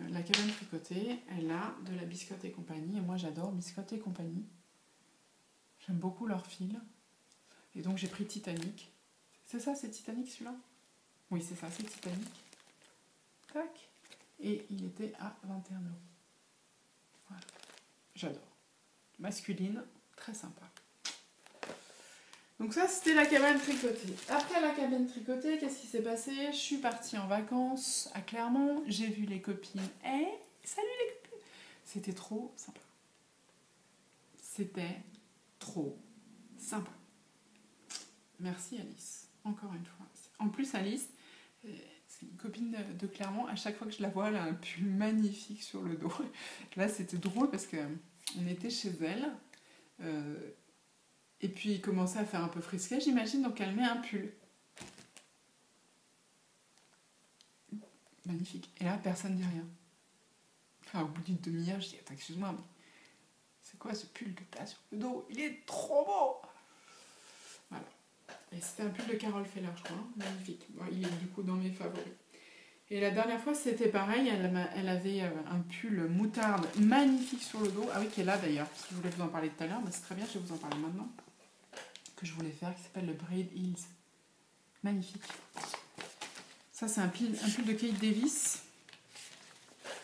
la cabane tricotée, elle a de la Biscotte et compagnie. Et moi, j'adore Biscotte et compagnie. J'aime beaucoup leur fil. Et donc, j'ai pris Titanic. C'est ça, c'est Titanic celui-là? Oui, c'est ça, c'est Titanic. Tac. Et il était à 21 €. Voilà. J'adore. Masculine, très sympa. Donc ça, c'était la cabane tricotée. Après la cabane tricotée, qu'est-ce qui s'est passé? Je suis partie en vacances à Clermont. J'ai vu les copines. Salut les copines! C'était trop sympa. C'était trop sympa. Merci Alice, encore une fois. En plus, Alice, c'est une copine de Clermont. À chaque fois que je la vois, elle a un pull magnifique sur le dos. Là, c'était drôle parce qu'on était chez elle. Et puis, il commençait à faire un peu frisquet, j'imagine. Donc, elle met un pull. Magnifique. Et là, personne ne dit rien. Enfin, au bout d'une demi-heure, je dis, attends, excuse-moi, mais c'est quoi ce pull que tu as sur le dos? Il est trop beau! Voilà. Et c'était un pull de Carole Feller, je crois. Magnifique. Bon, il est du coup dans mes favoris. Et la dernière fois, c'était pareil. Elle avait un pull moutarde magnifique sur le dos. Ah oui, qui est là d'ailleurs. Parce que je voulais vous en parler tout à l'heure. Mais c'est très bien, je vais vous en parler maintenant. Que je voulais faire, qui s'appelle le Braid Heels. Magnifique. Ça, c'est un pull de Kate Davis.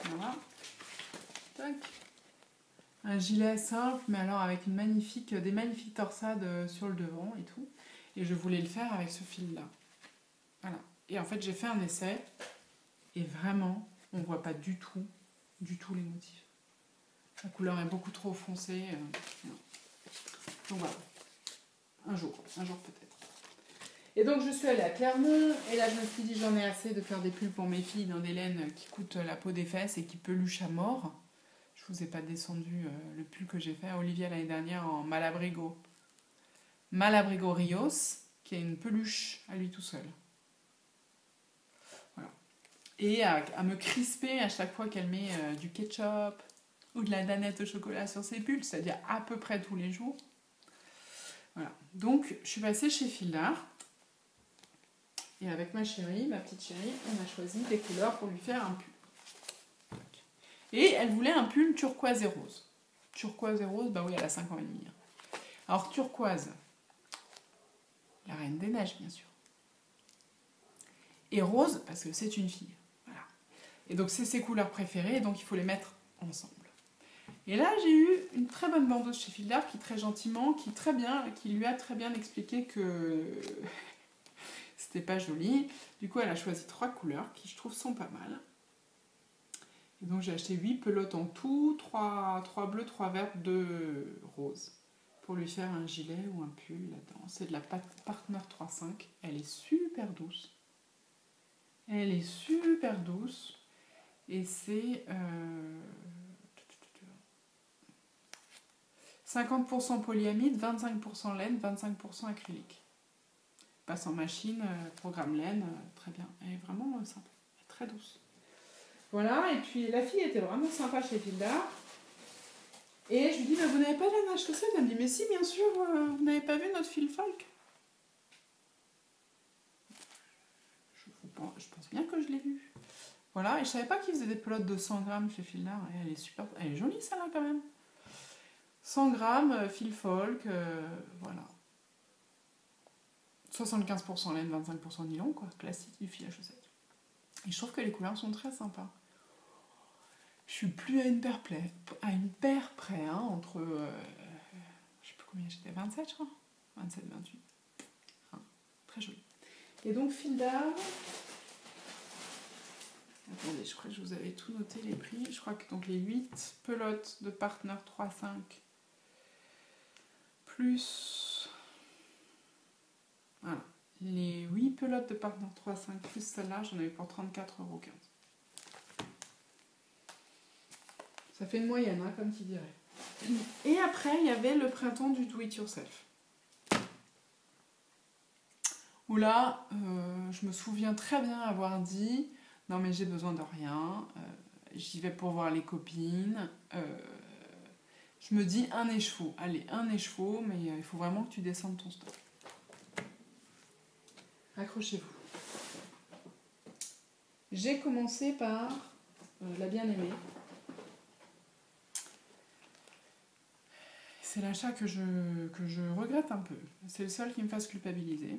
Voilà. Tac. Un gilet simple, mais alors avec des magnifiques torsades sur le devant et tout. Et je voulais le faire avec ce fil-là. Voilà. Et en fait, j'ai fait un essai. Et vraiment, on ne voit pas du tout les motifs. La couleur est beaucoup trop foncée. Donc voilà. Un jour peut-être. Et donc je suis allée à Clermont. Et là, je me suis dit, j'en ai assez de faire des pulls pour mes filles dans des laines qui coûtent la peau des fesses et qui peluchent à mort. Je vous ai pas descendu le pull que j'ai fait à Olivia l'année dernière en Malabrigo. Malabrigo Rios, qui a une peluche à lui tout seul. Voilà. Et à me crisper à chaque fois qu'elle met du ketchup ou de la danette au chocolat sur ses pulls, c'est-à-dire à peu près tous les jours. Voilà. Donc, je suis passée chez Fildar. Et avec ma petite chérie, on a choisi des couleurs pour lui faire un pull. Et elle voulait un pull turquoise et rose. Turquoise et rose, bah oui, elle a 5 ans et demi. Alors, turquoise, la reine des neiges, bien sûr. Et rose, parce que c'est une fille. Voilà. Et donc, c'est ses couleurs préférées, donc il faut les mettre ensemble. Et là, j'ai eu une très bonne vendeuse chez Fildar qui, très gentiment, qui lui a très bien expliqué que c'était pas joli. Du coup, elle a choisi 3 couleurs qui, je trouve, sont pas mal. Et donc, j'ai acheté 8 pelotes en tout, 3 bleus, 3 verts, 2 roses, pour lui faire un gilet ou un pull là-dedans. C'est de la Partner 3.5. Elle est super douce. Et c'est 50% polyamide, 25% laine, 25% acrylique. Passe en machine, programme laine, très bien. Elle est vraiment sympa, elle est très douce. Voilà, et puis la fille était vraiment sympa chez Fildar. Et je lui dis, mais vous n'avez pas de laine à chaussettes? Elle me dit, mais si, bien sûr, vous n'avez pas vu notre fil folk? Je pense bien que je l'ai vu. Voilà, et je savais pas qu'ils faisaient des pelotes de 100 grammes chez Fildar. Et elle est jolie celle-là quand même. 100 grammes, fil folk, voilà. 75% laine, 25% nylon, quoi. Classique du fil à chaussettes. Et je trouve que les couleurs sont très sympas. Je suis plus à une paire près, hein, entre... je sais plus combien j'étais, 27 je crois. 27, 28. Hein, très joli. Et donc Fildar... Attendez, je crois que je vous avais tout noté les prix. Je crois que donc les 8 pelotes de Partner 3.5 plus... Voilà. Les 8 pelotes de Partner 3.5 plus celle-là, j'en avais pour 34,15 €. Ça fait une moyenne, hein, comme tu dirais. Et après, il y avait le printemps du do-it-yourself. Où là, je me souviens très bien avoir dit « Non mais j'ai besoin de rien, j'y vais pour voir les copines. Je me dis un écheveau. Allez, un écheveau, mais il faut vraiment que tu descendes ton stock. » Accrochez-vous. J'ai commencé par la bien-aimée. C'est l'achat que je regrette un peu. C'est le seul qui me fasse culpabiliser.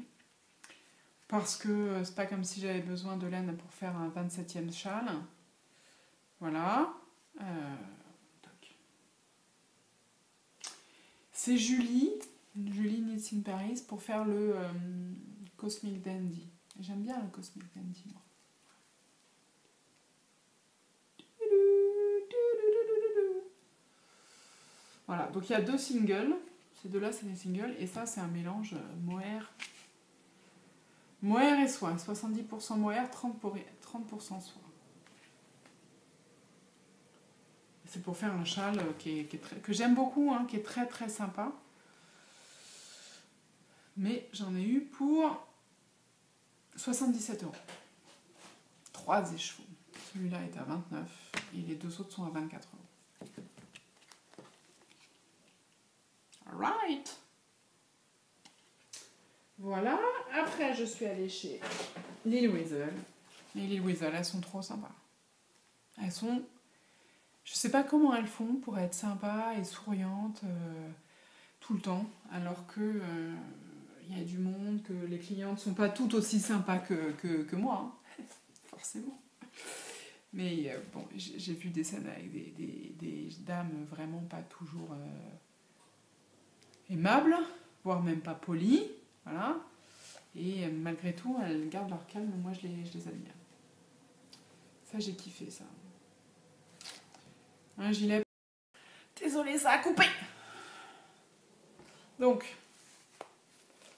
Parce que c'est pas comme si j'avais besoin de laine pour faire un 27e châle. Voilà. C'est Julie Knits in Paris, pour faire le Cosmic Dandy. J'aime bien le Cosmic Dandy, moi. Voilà, donc il y a 2 singles. Ces deux-là, c'est des singles. Et ça, c'est un mélange mohair et soie. 70% mohair, 30% soie. C'est pour faire un châle que j'aime beaucoup, hein, qui est très très sympa. Mais j'en ai eu pour 77 €. 3 écheveaux. Celui-là est à 29 et les 2 autres sont à 24 €. Alright. Voilà. Après, je suis allée chez Lil Weasel. Les Lil Weasel, elles sont trop sympas. Elles sont... Je sais pas comment elles font pour être sympas et souriantes tout le temps, alors que y a du monde, que les clientes sont pas toutes aussi sympas que moi, hein. Forcément. Mais bon, j'ai vu des scènes avec des dames vraiment pas toujours aimables, voire même pas polies, voilà. Et malgré tout, elles gardent leur calme, moi je les admire. Ça, j'ai kiffé, ça. Un gilet. Désolée, ça a coupé. Donc,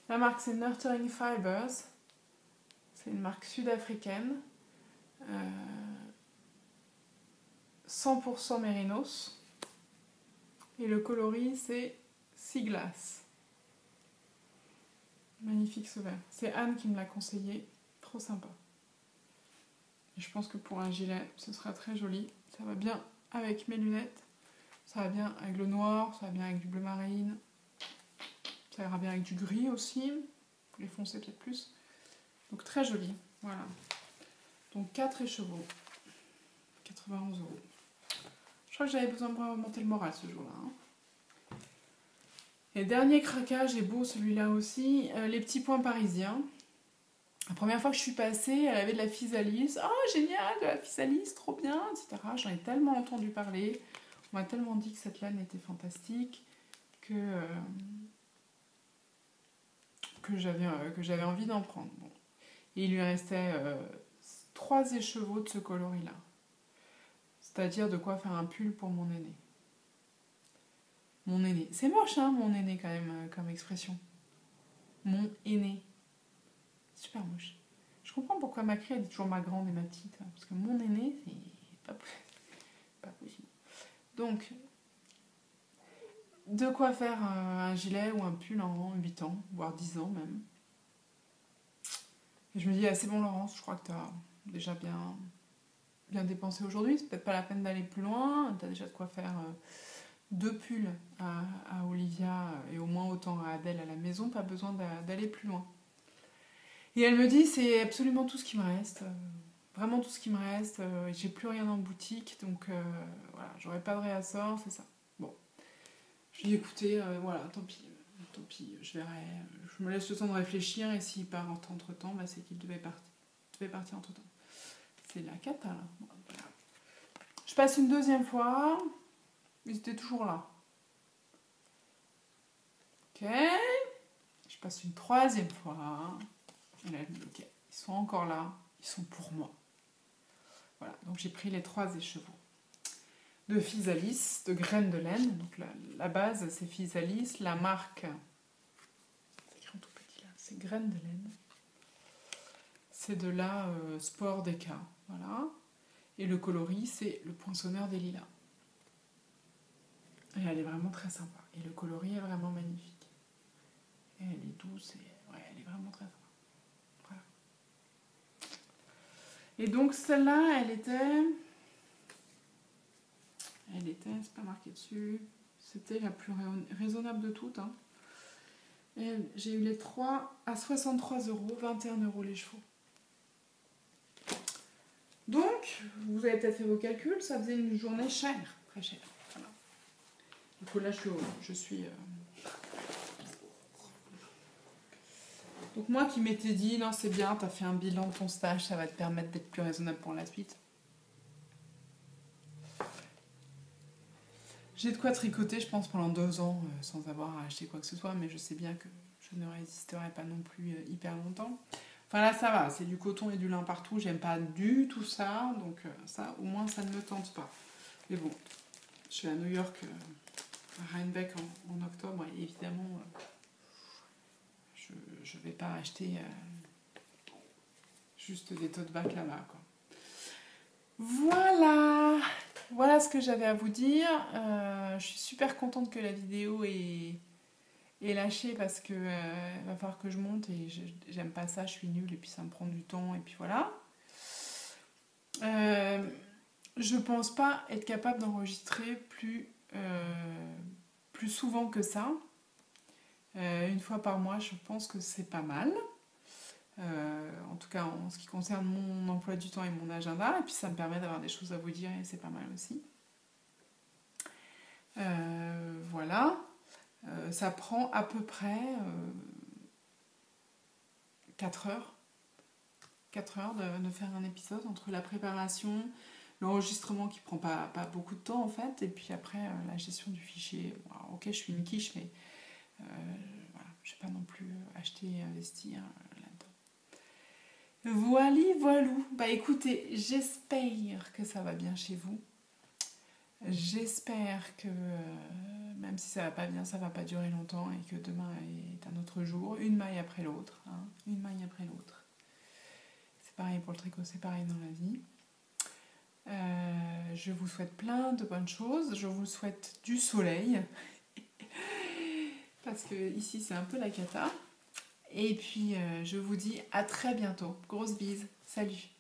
la marque c'est Nurturing Fibers. C'est une marque sud-africaine. 100% mérinos. Et le coloris c'est Sea Glass. Magnifique ce vert. C'est Anne qui me l'a conseillé. Trop sympa. Et je pense que pour un gilet, ce sera très joli. Ça va bien avec mes lunettes. Ça va bien avec le noir. Ça va bien avec du bleu marine. Ça ira bien avec du gris aussi. Vous les foncez peut-être plus. Donc très joli. Voilà. Donc 4 écheveaux. 91 €. Je crois que j'avais besoin de remonter le moral ce jour-là. Hein. Et dernier craquage, est beau celui-là aussi. Les petits points parisiens. La première fois que je suis passée, elle avait de la physalis. Oh, génial, de la physalis, trop bien, etc. J'en ai tellement entendu parler. On m'a tellement dit que cette laine était fantastique que j'avais envie d'en prendre. Bon. Et il lui restait 3 écheveaux de ce coloris-là. C'est-à-dire de quoi faire un pull pour mon aîné. Mon aîné. C'est moche, hein, mon aîné, quand même, comme expression. Mon aîné. Super moche. Je comprends pourquoi ma crie, elle dit toujours ma grande et ma petite. Hein, parce que mon aîné, c'est pas possible. Donc, de quoi faire un gilet ou un pull en 8 ans, voire 10 ans même. Et je me dis, ah, c'est bon Laurence, je crois que tu as déjà bien dépensé aujourd'hui. C'est peut-être pas la peine d'aller plus loin. Tu as déjà de quoi faire 2 pulls à Olivia et au moins autant à Adèle à la maison. Pas besoin d'aller plus loin. Et elle me dit, c'est absolument tout ce qui me reste. Vraiment tout ce qui me reste. J'ai plus rien en boutique. Donc voilà, j'aurai pas de réassort, c'est ça. Bon. Je lui ai dit, écoutez, voilà, tant pis, je verrai. Je me laisse le temps de réfléchir et s'il part entre temps, bah, c'est qu'il devait partir entre temps. C'est la cata, là. Voilà. Je passe une deuxième fois, ils étaient toujours là. Ok. Je passe une troisième fois, et là, je me dis, ok, ils sont encore là, ils sont pour moi. Voilà, donc j'ai pris les 3 écheveaux. De physalis, de graines de laine. Donc la base, c'est physalis. La marque, c'est écrit en tout petit là, c'est graines de laine. C'est de la Sport Deca. Voilà. Et le coloris, c'est le poinçonneur des lilas. Et elle est vraiment très sympa. Et le coloris est vraiment magnifique. Et elle est douce et ouais, elle est vraiment très sympa. Voilà. Et donc celle-là, elle était, c'est pas marqué dessus, c'était la plus raisonnable de toutes. Hein. Et j'ai eu les 3 à 63 €, 21 € les chevaux. Donc, vous avez peut-être fait vos calculs, ça faisait une journée chère, très chère. Voilà. Du coup, là, je suis... Donc moi qui m'étais dit, non c'est bien, t'as fait un bilan de ton stage, ça va te permettre d'être plus raisonnable pour la suite. J'ai de quoi tricoter, je pense, pendant 2 ans, sans avoir à acheter quoi que ce soit, mais je sais bien que je ne résisterai pas non plus hyper longtemps. Enfin là ça va, c'est du coton et du lin partout, j'aime pas du tout ça, donc ça au moins ça ne me tente pas. Mais bon, je suis à New York, à Rhinebeck en octobre, et évidemment je vais pas acheter juste des tote bags là-bas, quoi. Voilà ce que j'avais à vous dire. Je suis super contente que la vidéo ait lâché parce que va falloir que je monte et j'aime pas ça, je suis nulle et puis ça me prend du temps et puis voilà. Je pense pas être capable d'enregistrer plus souvent que ça. Une fois par mois, je pense que c'est pas mal. En tout cas en ce qui concerne mon emploi du temps et mon agenda, et puis ça me permet d'avoir des choses à vous dire et c'est pas mal aussi. Voilà. Ça prend à peu près 4 heures. 4 heures de faire un épisode entre la préparation, l'enregistrement qui prend pas beaucoup de temps en fait, et puis après la gestion du fichier. Alors, ok, je suis une quiche, mais voilà, je vais pas non plus acheter et investir là-dedans. Voilou. Bah écoutez, j'espère que ça va bien chez vous. J'espère que même si ça va pas bien, ça va pas durer longtemps et que demain est un autre jour, une maille après l'autre, hein, une maille après l'autre. C'est pareil pour le tricot, c'est pareil dans la vie. Je vous souhaite plein de bonnes choses, je vous souhaite du soleil, parce que ici c'est un peu la cata. Et puis je vous dis à très bientôt. Grosse bise, salut!